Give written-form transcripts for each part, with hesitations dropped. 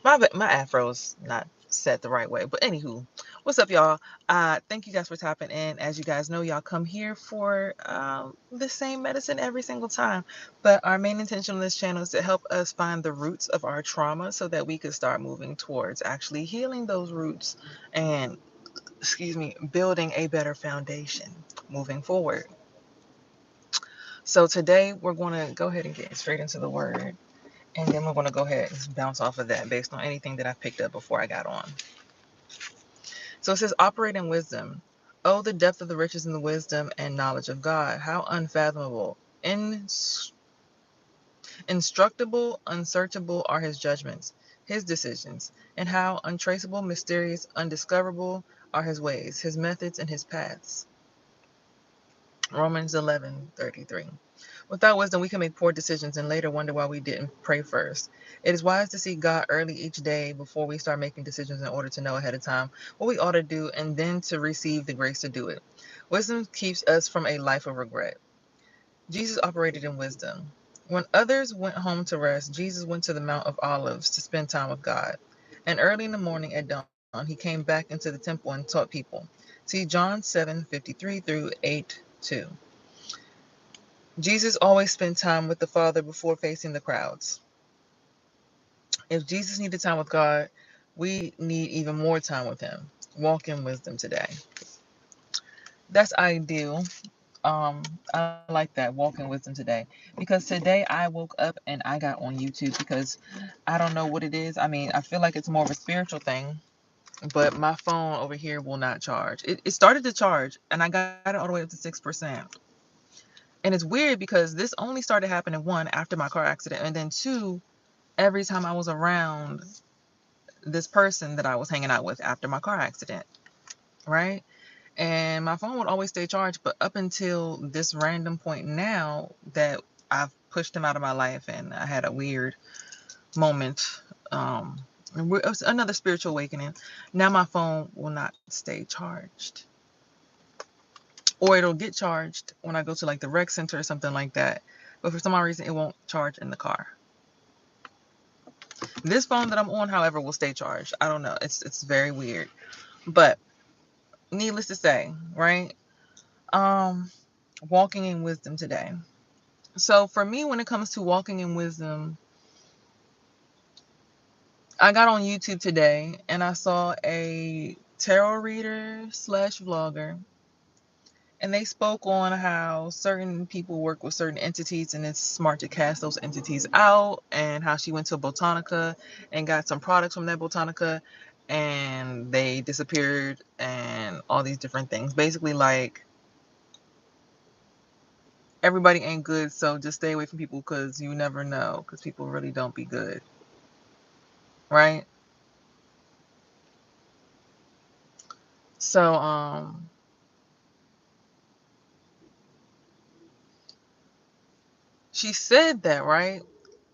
My afro's not set the right way. But anywho, what's up, y'all? Thank you guys for tapping in. As you guys know, y'all come here for the same medicine every single time. But our main intention on this channel is to help us find the roots of our trauma so that we could start moving towards actually healing those roots and, excuse me, building a better foundation moving forward. So today we're going to go ahead and get straight into the word. And then we're going to go ahead and bounce off of that based on anything that I picked up before I got on. So it says, operate in wisdom. Oh, the depth of the riches and the wisdom and knowledge of God. How unfathomable, instructable, unsearchable are his judgments, his decisions, and how untraceable, mysterious, undiscoverable are his ways, his methods, and his paths. Romans 11:33. Without wisdom, we can make poor decisions and later wonder why we didn't pray first. It is wise to seek God early each day before we start making decisions in order to know ahead of time what we ought to do and then to receive the grace to do it. Wisdom keeps us from a life of regret. Jesus operated in wisdom. When others went home to rest, Jesus went to the Mount of Olives to spend time with God. And early in the morning at dawn, he came back into the temple and taught people. See John 7:53 through 8:2. Jesus always spent time with the Father before facing the crowds. If Jesus needed time with God, we need even more time with him. Walk in wisdom today. That's ideal. I like that. Walk in wisdom today. Because today I woke up and I got on YouTube because I don't know what it is. I mean, I feel like it's more of a spiritual thing, but my phone over here will not charge. It started to charge and I got it all the way up to 6%. And it's weird because this only started happening, one, after my car accident, and then two, every time I was around this person that I was hanging out with after my car accident, right? And my phone would always stay charged, but up until this random point now that I've pushed him out of my life and I had a weird moment, it was another spiritual awakening. Now my phone will not stay charged. Or it'll get charged when I go to like the rec center or something like that. But for some odd reason, it won't charge in the car. This phone that I'm on, however, will stay charged. I don't know. It's very weird. But needless to say, right? Um, walking in wisdom today. So for me, when it comes to walking in wisdom, I got on YouTube today and I saw a tarot reader slash vlogger, and they spoke on how certain people work with certain entities and it's smart to cast those entities out, and how she went to Botanica and got some products from that Botanica and they disappeared and all these different things. Basically, like, everybody ain't good, so just stay away from people because you never know, because people really don't be good, right? So, she said that, right?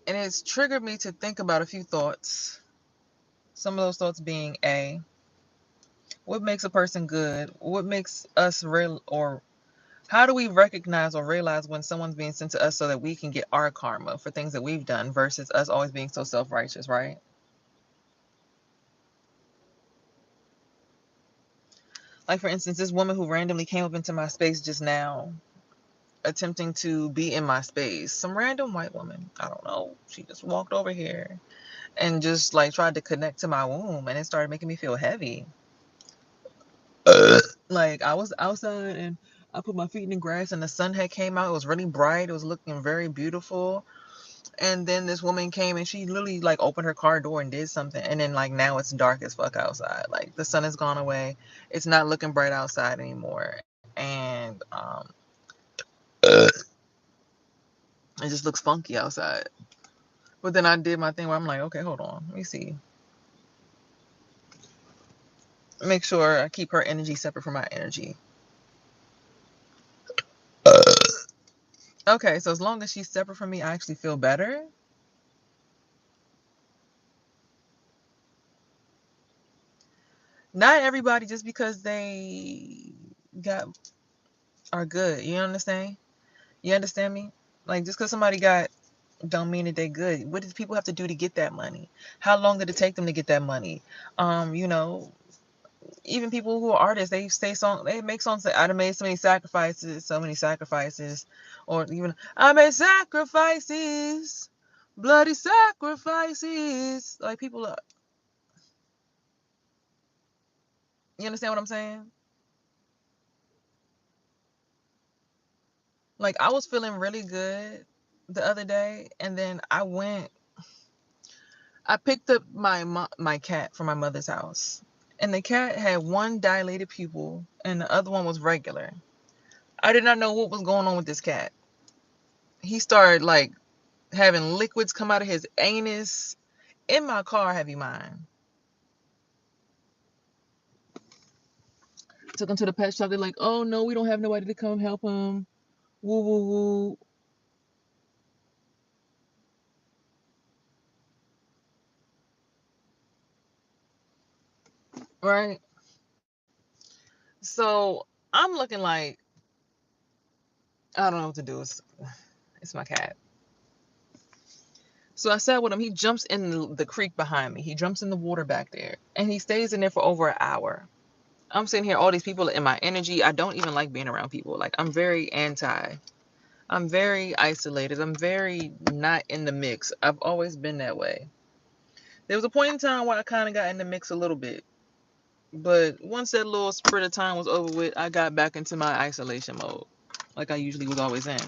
And it's triggered me to think about a few thoughts. Some of those thoughts being A, what makes a person good? What makes us real? Or how do we recognize or realize when someone's being sent to us so that we can get our karma for things that we've done versus us always being so self-righteous, right? Like, for instance, this woman who randomly came up into my space just now, attempting to be in my space. Some random white woman. I don't know. She just walked over here and just like tried to connect to my womb, and it started making me feel heavy. Like, I was outside and I put my feet in the grass and the sun had came out. It was really bright. It was looking very beautiful. And then this woman came and she literally like opened her car door and did something. And then like now it's dark as fuck outside. Like, the sun has gone away. It's not looking bright outside anymore. And it just looks funky outside. But then I did my thing where I'm like, okay, hold on. Let me see. Make sure I keep her energy separate from my energy. Okay, so as long as she's separate from me, I actually feel better. Not everybody just because they got are good. You understand? You understand me? Like, just because somebody got don't mean that they're good. What did people have to do to get that money? How long did it take them to get that money? You know, even people who are artists, they make songs that I made so many sacrifices, or even I made sacrifices, bloody sacrifices. Like people, you understand what I'm saying? Like I was feeling really good the other day, and then I picked up my cat from my mother's house, and the cat had one dilated pupil, and the other one was regular. I did not know what was going on with this cat. He started like having liquids come out of his anus in my car. Have you mind? Took him to the pet shop. They're like, "Oh no, we don't have nobody to come help him." Woo woo woo. Right. So I'm looking like I don't know what to do. It's my cat. So I sat with him. He jumps in the creek behind me. He jumps in the water back there, and he stays in there for over an hour. I'm sitting here, all these people in my energy. I don't even like being around people. Like I'm very anti. I'm very isolated. I'm very not in the mix. I've always been that way. There was a point in time where I kind of got in the mix a little bit. But once that little spurt of time was over with, I got back into my isolation mode. Like I usually was always in.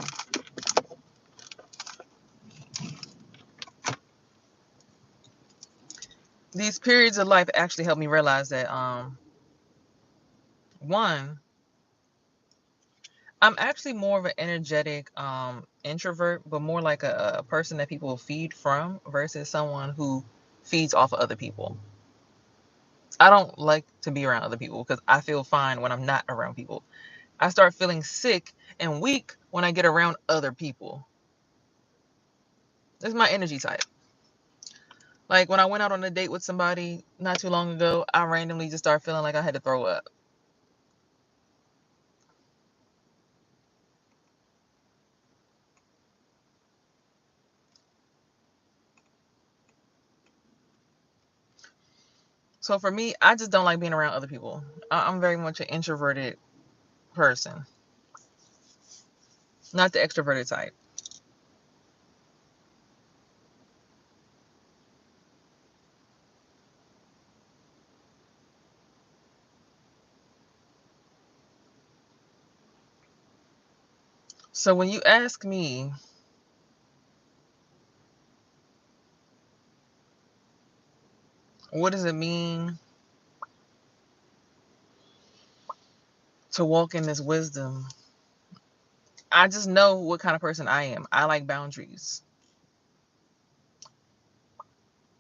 These periods of life actually helped me realize that one, I'm actually more of an energetic introvert, but more like a person that people feed from versus someone who feeds off of other people. I don't like to be around other people because I feel fine when I'm not around people. I start feeling sick and weak when I get around other people. That's my energy type. Like when I went out on a date with somebody not too long ago, I randomly just started feeling like I had to throw up. So for me, I just don't like being around other people. I'm very much an introverted person, not the extroverted type. So when you ask me, what does it mean to walk in this wisdom? I just know what kind of person I am. I like boundaries.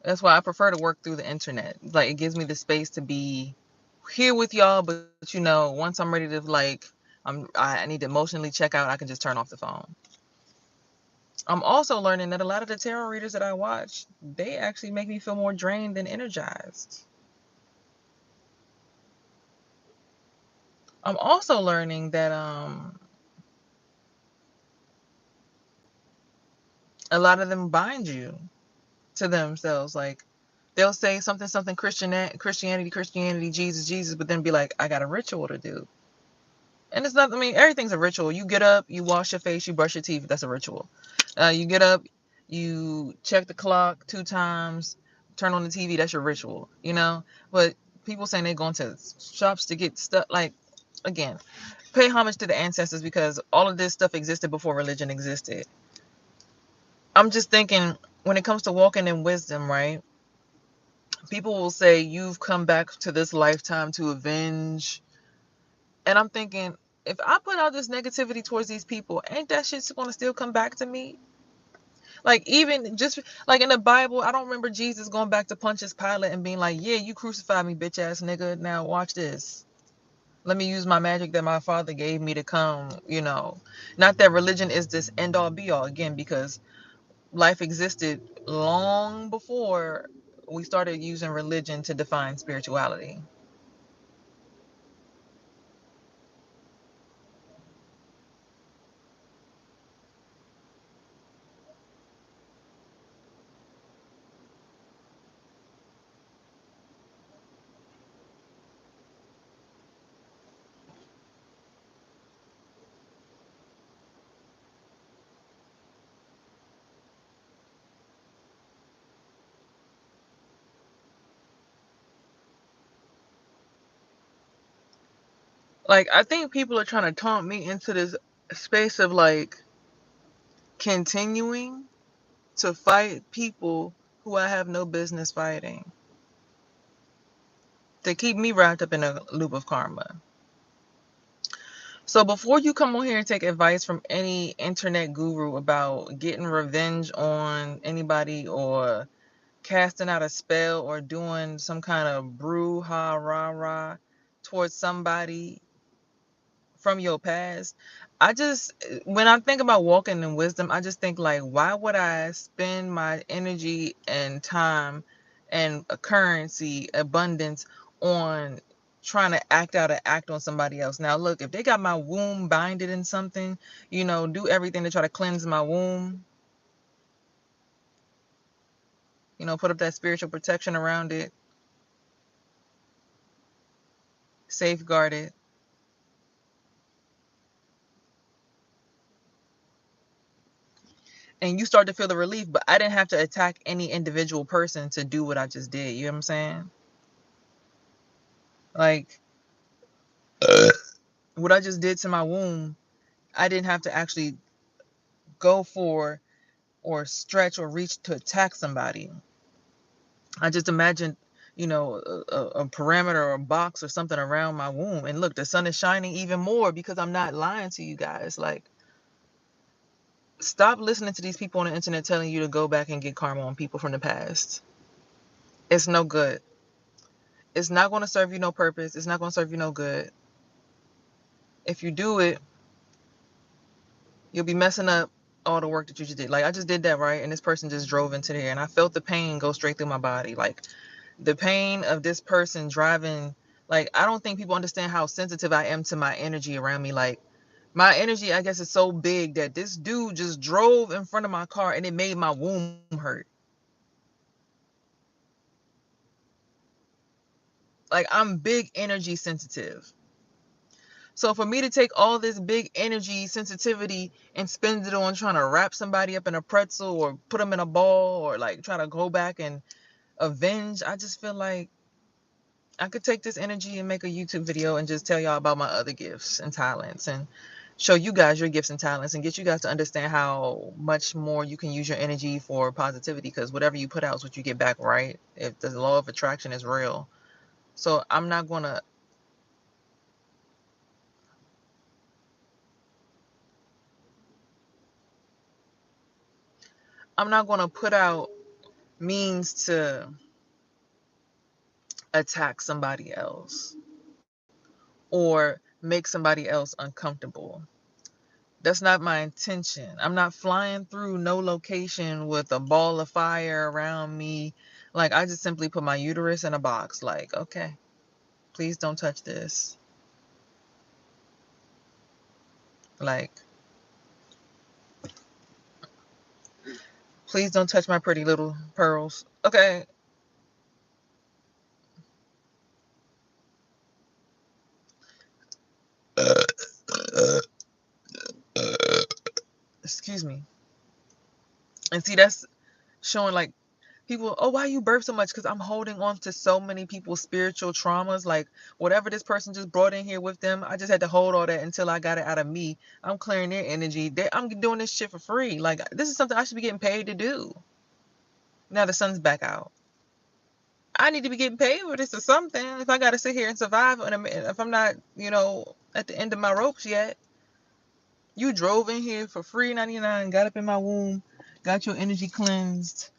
That's why I prefer to work through the internet. Like it gives me the space to be here with y'all, but you know, once I'm ready to I need to emotionally check out, I can just turn off the phone. I'm also learning that a lot of the tarot readers that I watch, they actually make me feel more drained than energized. I'm also learning that a lot of them bind you to themselves. Like they'll say something Christianity, Jesus, but then be like, I got a ritual to do. And it's not, I mean, everything's a ritual. You get up, you wash your face, you brush your teeth. That's a ritual. You get up, you check the clock 2 times, turn on the TV. That's your ritual, you know? But people saying they're going to shops to get stuff. Like, again, pay homage to the ancestors because all of this stuff existed before religion existed. I'm just thinking when it comes to walking in wisdom, right? People will say, you've come back to this lifetime to avenge. And I'm thinking, if I put out this negativity towards these people, ain't that shit's gonna still come back to me? Like even just like in the Bible, I don't remember Jesus going back to Pontius Pilate and being like, "Yeah, you crucified me, bitch ass nigga. Now watch this. Let me use my magic that my father gave me to come." You know, not that religion is this end all be all again, because life existed long before we started using religion to define spirituality. Like, I think people are trying to taunt me into this space of like continuing to fight people who I have no business fighting. To keep me wrapped up in a loop of karma. So before you come on here and take advice from any internet guru about getting revenge on anybody or casting out a spell or doing some kind of brew ha rah rah towards somebody from your past, I just, when I think about walking in wisdom, I just think like, why would I spend my energy and time and a currency abundance on trying to act out an act on somebody else? Now look, if they got my womb binded in something, do everything to try to cleanse my womb, put up that spiritual protection around it, safeguard it, and you start to feel the relief, but I didn't have to attack any individual person to do what I just did. You know what I'm saying? Like, what I just did to my womb, I didn't have to actually go for or stretch or reach to attack somebody. I just imagined, a parameter or a box or something around my womb. And look, the sun is shining even more because I'm not lying to you guys. Like, stop listening to these people on the internet telling you to go back and get karma on people from the past. It's no good. It's not going to serve you no purpose. It's not going to serve you no good. If you do it, you'll be messing up all the work that you just did. Like, I just did that, right? And this person just drove into there, and I felt the pain go straight through my body. Like, the pain of this person driving. Like, I don't think people understand how sensitive I am to my energy around me. Like, my energy, I guess, is so big that this dude just drove in front of my car and it made my womb hurt. Like, I'm big energy sensitive. So for me to take all this big energy sensitivity and spend it on trying to wrap somebody up in a pretzel or put them in a ball or like try to go back and avenge, I just feel like I could take this energy and make a YouTube video and just tell y'all about my other gifts and talents and show you guys your gifts and talents and get you guys to understand how much more you can use your energy for positivity, because whatever you put out is what you get back, right? If the law of attraction is real. So I'm not gonna put out means to attack somebody else or make somebody else uncomfortable. That's not my intention. I'm not flying through no location with a ball of fire around me. Like, I just simply put my uterus in a box. Like, okay, please don't touch this. Like, please don't touch my pretty little pearls. Okay. Excuse me. And see, that's showing like people, oh, why you burp so much? Because I'm holding on to so many people's spiritual traumas. Like, whatever this person just brought in here with them, I just had to hold all that until I got it out of me. I'm clearing their energy. I'm doing this shit for free. Like, this is something I should be getting paid to do. Now the sun's back out. I need to be getting paid for this or something. If I got to sit here and survive, and if I'm not, at the end of my ropes yet. You drove in here for free 99, got up in my womb, got your energy cleansed,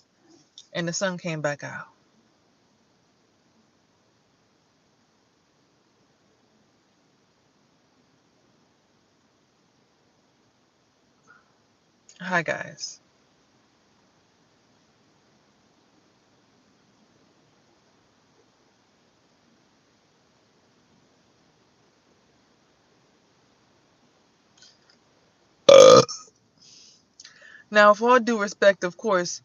and the sun came back out. Hi, guys. Now, for all due respect, of course,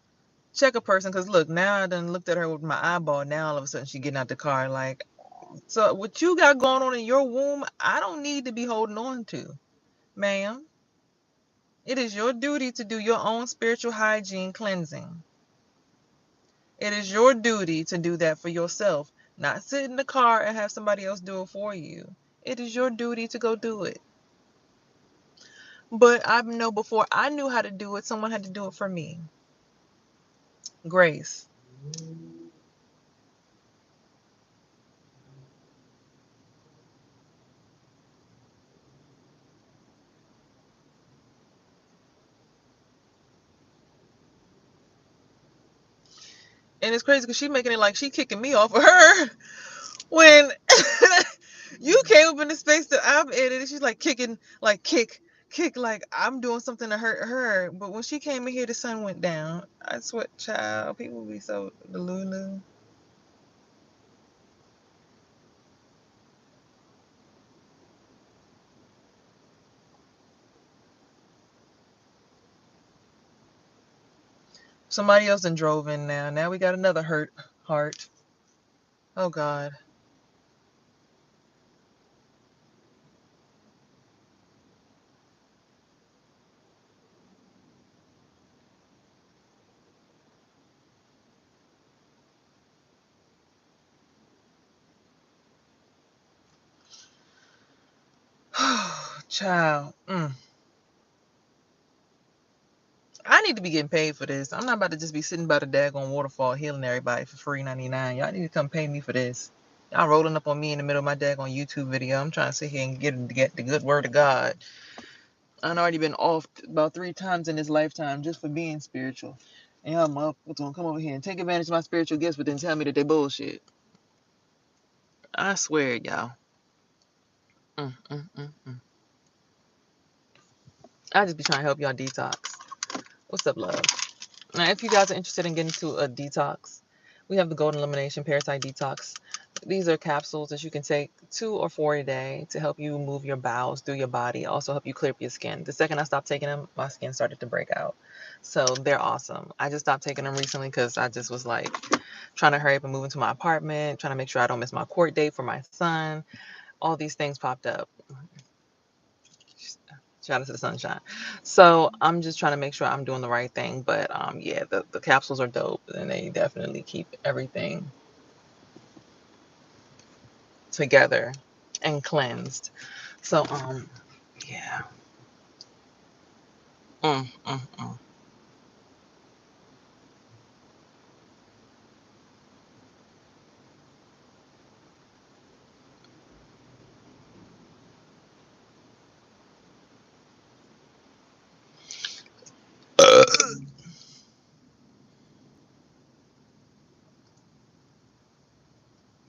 check a person, because look, now I done looked at her with my eyeball. Now all of a sudden she getting out the car. Like, so what you got going on in your womb, I don't need to be holding on to, ma'am. It is your duty to do your own spiritual hygiene cleansing. It is your duty to do that for yourself, not sit in the car and have somebody else do it for you. It is your duty to go do it. But I know before I knew how to do it, someone had to do it for me. Grace. And it's crazy because she's making it like she kicking me off of her when you came up in the space that I'm in, and she's like kicking, like kick, like I'm doing something to hurt her. But when she came in here, the sun went down. I swear, child, people be so delulu. Somebody else done drove in now. Now we got another hurt heart. Oh God. Child. I need to be getting paid for this. I'm not about to just be sitting by the daggone waterfall healing everybody for free 99. Y'all need to come pay me for this. Y'all rolling up on me in the middle of my daggone YouTube video. I'm trying to sit here and get the good word of God. I've already been off about 3 times in this lifetime just for being spiritual. And y'all motherfuckers gonna come over here and take advantage of my spiritual gifts, but then tell me that they bullshit. I swear, y'all. I just be trying to help y'all detox. What's up, love? Now, if you guys are interested in getting to a detox, we have the Golden Elimination Parasite Detox. These are capsules that you can take 2 or 4 a day to help you move your bowels through your body, also help you clear up your skin. The second I stopped taking them, my skin started to break out. So they're awesome. I just stopped taking them recently because I just was like trying to hurry up and move into my apartment, trying to make sure I don't miss my court date for my son. All these things popped up. Shout out to the sunshine. So I'm just trying to make sure I'm doing the right thing. But yeah, the capsules are dope and they definitely keep everything together and cleansed. So yeah. Mm, mm, mm.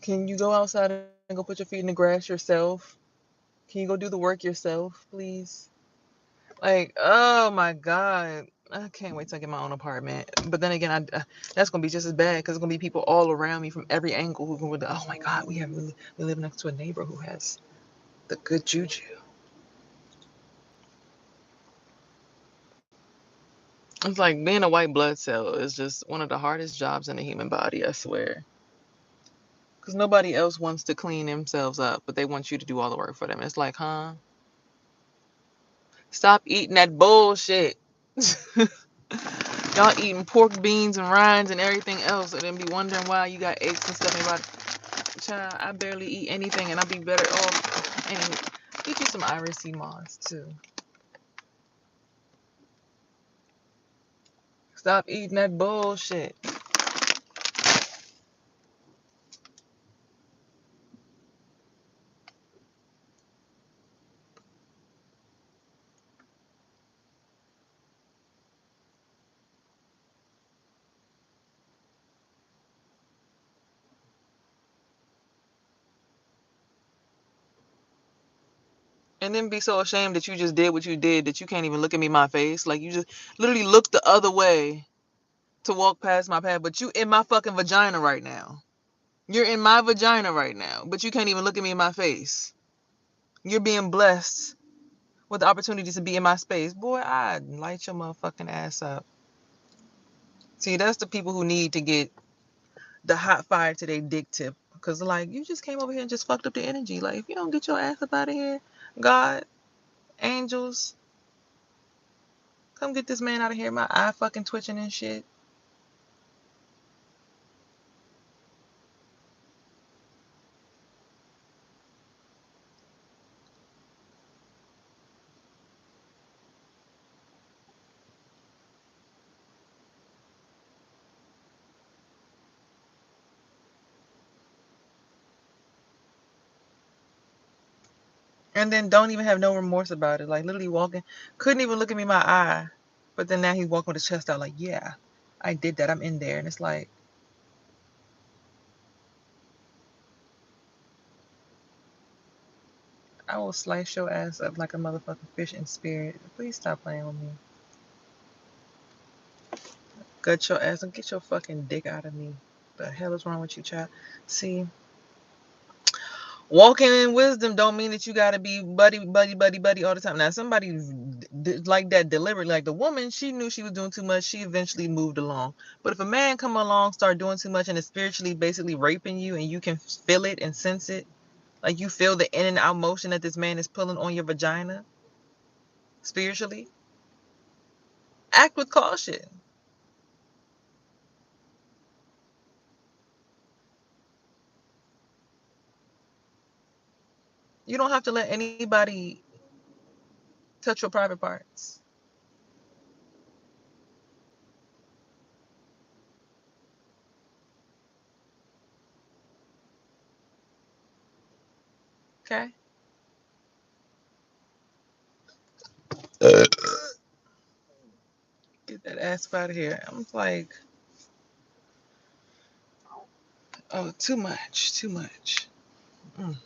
Can you go outside and go put your feet in the grass yourself? Can you go do the work yourself, please? Like, oh my God. I can't wait till I get my own apartment. But then again, that's gonna be just as bad because there's gonna be people all around me from every angle who can. Oh my God, we live next to a neighbor who has the good juju. It's like being a white blood cell is just one of the hardest jobs in the human body, I swear. Because nobody else wants to clean themselves up, but they want you to do all the work for them. It's like, huh? Stop eating that bullshit. Y'all eating pork, beans, and rinds and everything else, and then be wondering why you got aches and stuff in your body. Child, I barely eat anything, and I'll be better off. And get you some iris sea moss, too. Stop eating that bullshit. And then be so ashamed that you just did what you did that you can't even look at me in my face. Like, you just literally looked the other way to walk past my path, but you in my fucking vagina right now. You're in my vagina right now, but you can't even look at me in my face. You're being blessed with the opportunity to be in my space. Boy, I'd light your motherfucking ass up. See, that's the people who need to get the hot fire to their dick tip. Because, like, you just came over here and just fucked up the energy. Like, if you don't get your ass up out of here, God, angels, come get this man out of here. My eye fucking twitching and shit. And then don't even have no remorse about it. Like literally walking, couldn't even look at me in my eye. But then now he's walking with his chest out like, yeah, I did that. I'm in there. And it's like, I will slice your ass up like a motherfucking fish in spirit. Please stop playing with me. Gut your ass and get your fucking dick out of me. The hell is wrong with you, child? See, walking in wisdom don't mean that you gotta be buddy all the time. Now, somebody like that deliberately, like the woman, she knew she was doing too much. She eventually moved along. But if a man come along, start doing too much, and is spiritually basically raping you, and you can feel it and sense it, like you feel the in and out motion that this man is pulling on your vagina, spiritually, act with caution. You don't have to let anybody touch your private parts. Okay? Get that ass out of here. I'm like, oh, too much, too much. Mm.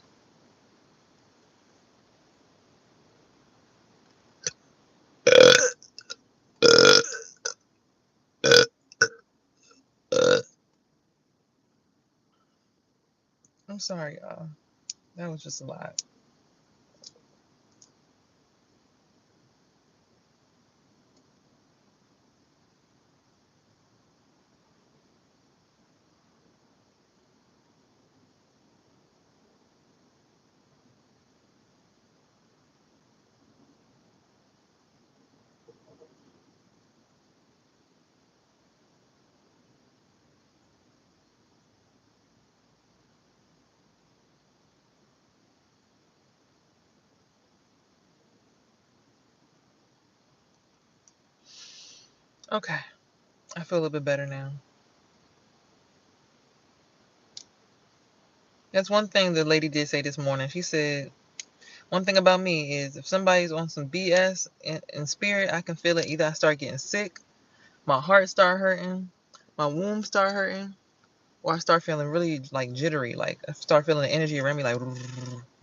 I'm sorry, y'all. That was just a lot. Okay, I feel a little bit better now. That's one thing the lady did say this morning. She said, one thing about me is if somebody's on some BS in spirit, I can feel it. Either I start getting sick, my heart start hurting, my womb start hurting, or I start feeling really like jittery. Like I start feeling the energy around me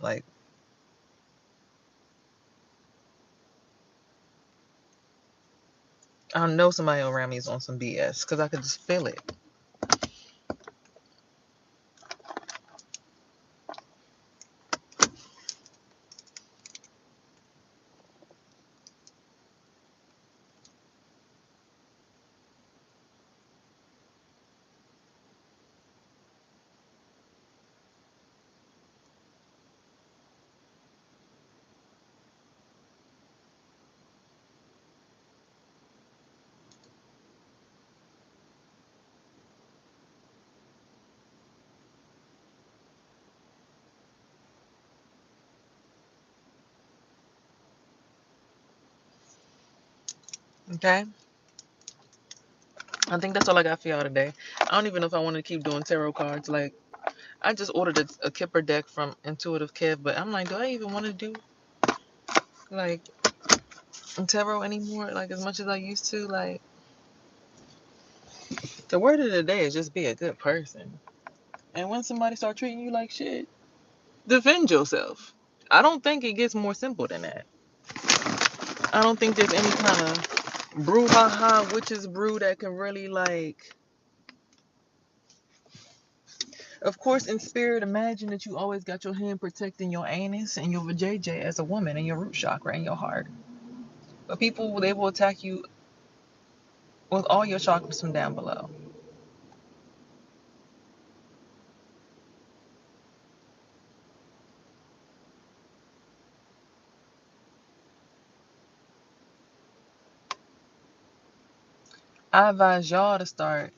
like I know somebody around me is on some BS because I could just feel it. Okay? I think that's all I got for y'all today. I don't even know if I want to keep doing tarot cards. Like, I just ordered a Kipper deck from Intuitive Kev, but I'm like, do I even want to do like tarot anymore? Like as much as I used to. Like, the word of the day is just be a good person. And when somebody start treating you like shit, defend yourself. I don't think it gets more simple than that. I don't think there's any kind of brouhaha witches brew that can really like. Of course, in spirit, imagine that you always got your hand protecting your anus and your vajayjay as a woman and your root chakra and your heart. But people, they will attack you with all your chakras from down below. I advise y'all to start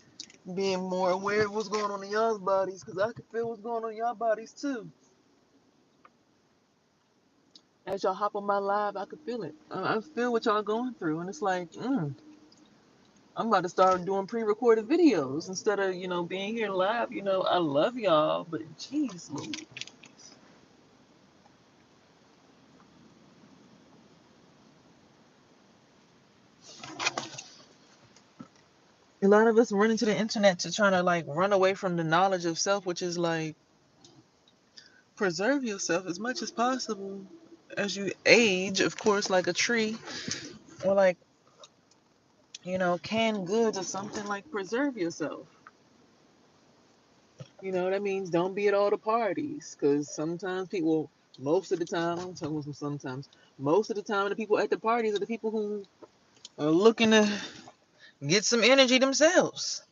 being more aware of what's going on in y'all's bodies because I can feel what's going on in y'all bodies too. As y'all hop on my live, I can feel it. I feel what y'all going through, and it's like, I'm about to start doing pre-recorded videos instead of being here live. I love y'all, but jeez, Louise. A lot of us run into the internet to try to like run away from the knowledge of self, which is like preserve yourself as much as possible as you age, of course, like a tree, or like, canned goods or something. Like, preserve yourself. That means don't be at all the parties, because sometimes people, most of the time, I'm talking about sometimes, most of the time, the people at the parties are the people who are looking to get some energy themselves.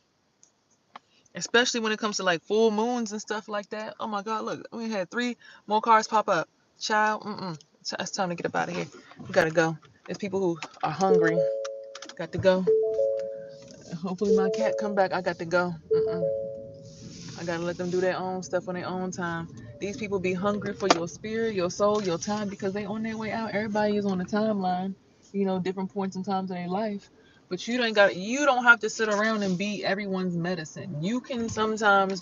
Especially when it comes to like full moons and stuff like that. Oh my God, look, we had 3 more cars pop up. Child, it's time to get up out of here. We gotta go. There's people who are hungry. Got to go. Hopefully my cat come back. I got to go. I gotta let them do their own stuff on their own time. These people be hungry for your spirit, your soul, your time, because they on their way out. Everybody is on a timeline, different points and times in their life. But you don't have to sit around and be everyone's medicine. You can sometimes,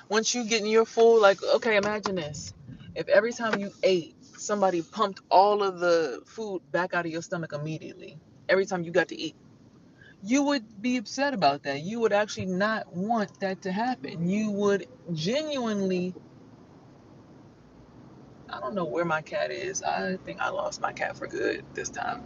once you get in your full, like, okay, imagine this. If every time you ate, somebody pumped all of the food back out of your stomach immediately, every time you got to eat, you would be upset about that. You would actually not want that to happen. You would genuinely, I don't know where my cat is. I think I lost my cat for good this time.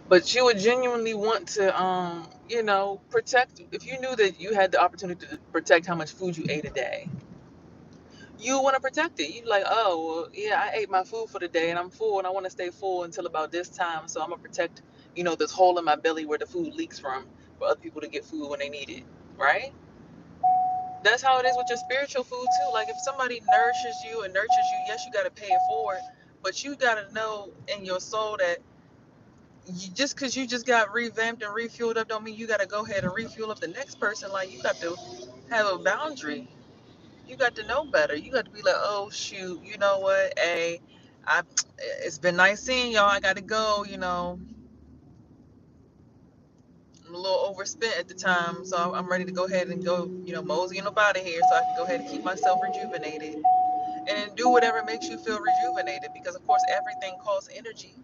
But you would genuinely want to, protect, if you knew that you had the opportunity to protect how much food you ate a day, you want to protect it. You like, oh, well, yeah, I ate my food for the day and I'm full and I want to stay full until about this time. So I'm going to protect, this hole in my belly where the food leaks from for other people to get food when they need it. Right? That's how it is with your spiritual food too. Like if somebody nourishes you and nurtures you, yes, you got to pay it forward, but you got to know in your soul that just because you just got revamped and refueled up don't mean you got to go ahead and refuel up the next person. Like you got to have a boundary. You got to know better. You got to be like, oh shoot, you know what? Hey, I it's been nice seeing y'all. I got to go. I'm a little overspent at the time, so I'm ready to go ahead and go. Moseying up out of here, so I can go ahead and keep myself rejuvenated and do whatever makes you feel rejuvenated. Because of course, everything costs energy.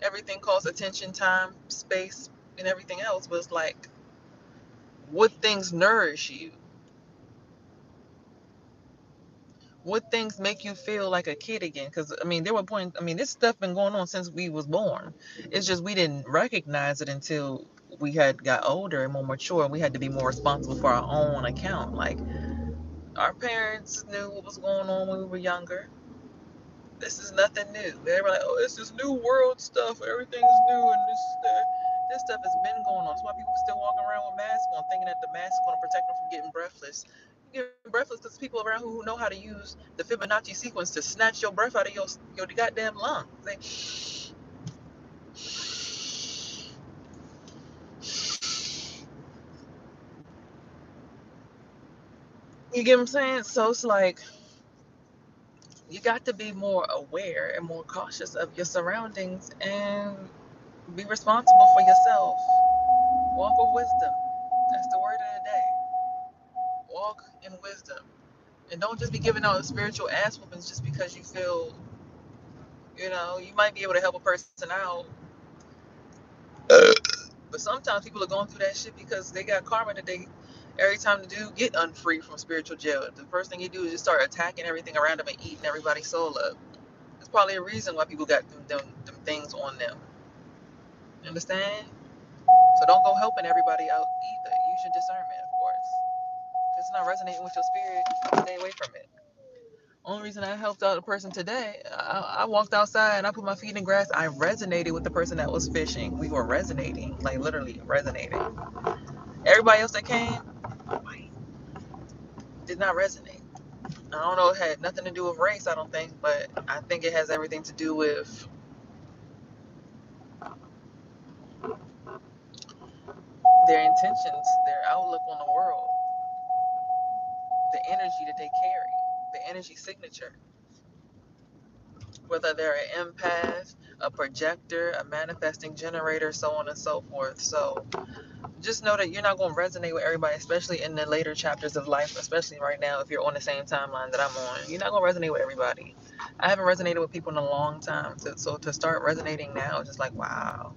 Everything costs attention, time, space, and everything else. But it's like, what things nourish you? What things make you feel like a kid again? Because there were points. This stuff been going on since we was born. It's just we didn't recognize it until we had got older and more mature, and we had to be more responsible for our own account. Like our parents knew what was going on when we were younger. This is nothing new. They were like, oh, it's this new world stuff. Everything's new, and this stuff has been going on. That's why people still walking around with masks on, thinking that the mask is going to protect them from getting breathless. You get breathless because people around who know how to use the Fibonacci sequence to snatch your breath out of your goddamn lungs. You get what I'm saying? So it's like you got to be more aware and more cautious of your surroundings and be responsible for yourself. Walk with wisdom. That's the word of the day. Walk in wisdom. And don't just be giving out spiritual ass whoopings just because you feel, you might be able to help a person out. But sometimes people are going through that shit because they got karma that every time they do get unfree from spiritual jail, the first thing you do is just start attacking everything around them and eating everybody's soul up. There's probably a reason why people got them things on them. You understand? So don't go helping everybody out either. Use your discernment, of course. If it's not resonating with your spirit, stay away from it. Only reason I helped out a person today, I walked outside and I put my feet in the grass. I resonated with the person that was fishing. We were resonating, like literally resonating. Everybody else that came did not resonate. I don't know, it had nothing to do with race, I don't think, but I think it has everything to do with their intentions, their outlook on the world, the energy that they carry, the energy signature. Whether they're an empath, a projector, a manifesting generator, so on and so forth. So just know that you're not going to resonate with everybody, especially in the later chapters of life, especially right now if you're on the same timeline that I'm on. You're not going to resonate with everybody. I haven't resonated with people in a long time. So to start resonating now, it's just like, wow.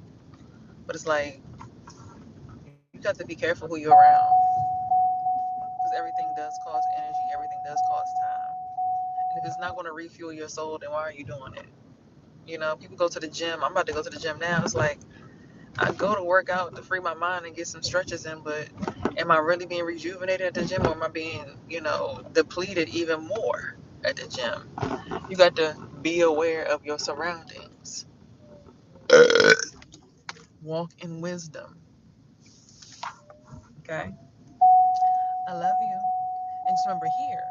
But it's like, got to be careful who you're around, because everything does cost energy, everything does cost time. And if it's not going to refuel your soul, then why are you doing it? You know, people go to the gym. I'm about to go to the gym now. It's like I go to work out to free my mind and get some stretches in, but am I really being rejuvenated at the gym, or am I being, depleted even more at the gym? You got to be aware of your surroundings. Walk in wisdom. Okay? I love you. And just remember, here,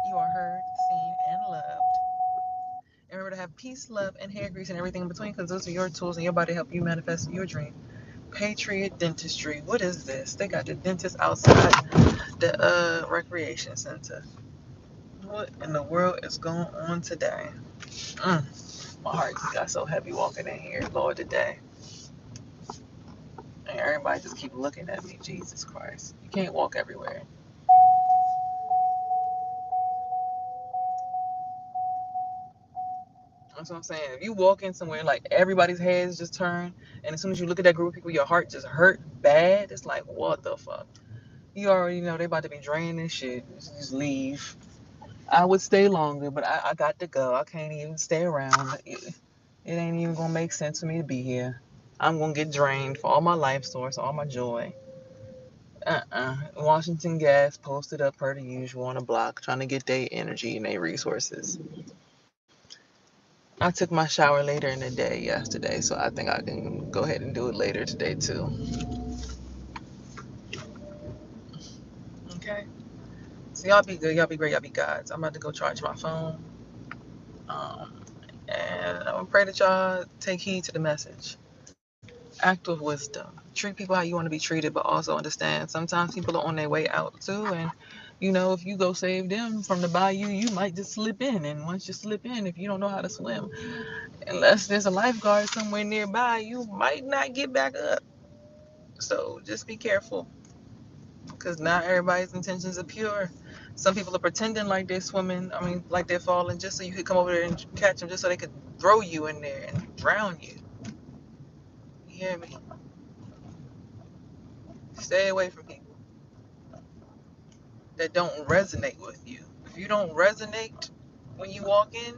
you are heard, seen, and loved. And remember to have peace, love, and hair grease and everything in between, because those are your tools in your body to help you manifest your dream. Patriot Dentistry. What is this? They got the dentist outside the recreation center. What in the world is going on today? My heart just got so heavy walking in here, Lord, today. And everybody just keep looking at me. Jesus Christ. You can't walk everywhere. That's what I'm saying. If you walk in somewhere, like everybody's heads just turn, and as soon as you look at that group of people, your heart just hurt bad. It's like, what the fuck? You already know they about to be draining shit. Just leave. I would stay longer, but I got to go. I can't even stay around. It ain't even gonna make sense for me to be here. I'm gonna get drained for all my life source, all my joy. Washington Gas posted up per the usual on the block, trying to get their energy and their resources. I took my shower later in the day yesterday, so I think I can go ahead and do it later today too. Okay. So y'all be good, y'all be great, y'all be gods. I'm about to go charge my phone. And I'm gonna pray that y'all take heed to the message. Act with wisdom. Treat people how you want to be treated, but also understand sometimes people are on their way out too. And if you go save them from the bayou, you might just slip in. And once you slip in, if you don't know how to swim, unless there's a lifeguard somewhere nearby, you might not get back up. So just be careful, because not everybody's intentions are pure. Some people are pretending like they're swimming, like they're falling, just so you could come over there and catch them, just so they could throw you in there and drown you. You hear me? Stay away from people that don't resonate with you. If you don't resonate when you walk in,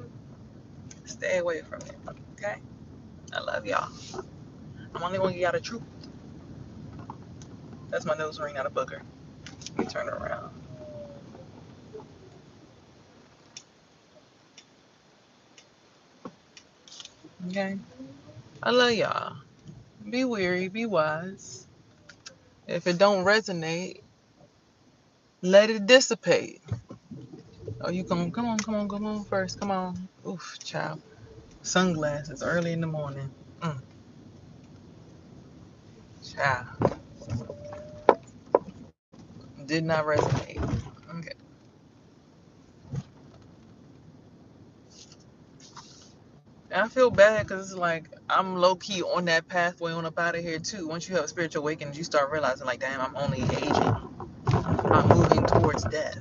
stay away from it. Okay? I love y'all. I'm only gonna get out of truth. That's my nose ring, not a booger. Let me turn it around. Okay? I love y'all. Be weary, be wise. If it don't resonate, let it dissipate. Oh, you come on first. Come on. Oof, child. Sunglasses early in the morning. Child. Did not resonate. Okay. And I feel bad because it's like I'm low key on that pathway on up out of here too. Once you have a spiritual awakening, you start realizing like, damn, I'm only aging. I'm moving towards death.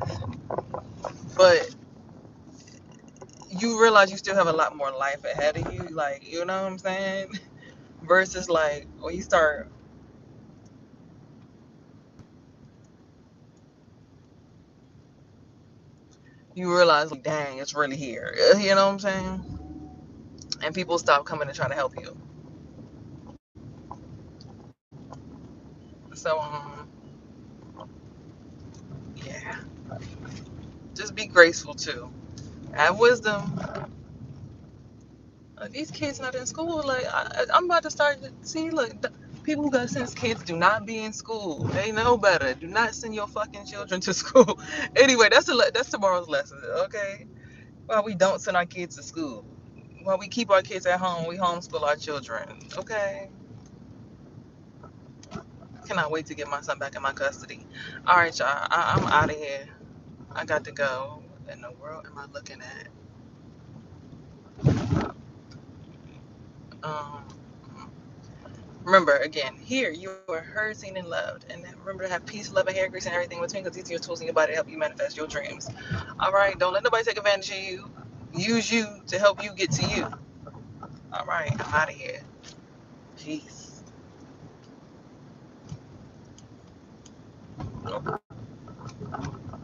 But you realize you still have a lot more life ahead of you. Like, you know what I'm saying? Versus like when you start, you realize like, dang, it's really here. You know what I'm saying? And people stop coming to try to help you. So yeah, just be graceful too. Have wisdom. These kids not in school. Like I'm about to start to see. Look, people who got sense, kids do not be in school. They know better. Do not send your fucking children to school. Anyway, that's tomorrow's lesson. Okay, well, we don't send our kids to school. While we keep our kids at home, we homeschool our children. Okay. Cannot wait to get my son back in my custody. All right, y'all. I'm out of here. I got to go. What in the world am I looking at? Um. Remember, again, here you are heard, seen, and loved. And remember to have peace, love, and hair grease and everything in between, because these are your tools in your body to help you manifest your dreams. All right, don't let nobody take advantage of you. Use you to help you get to you. All right, I'm out of here. Peace.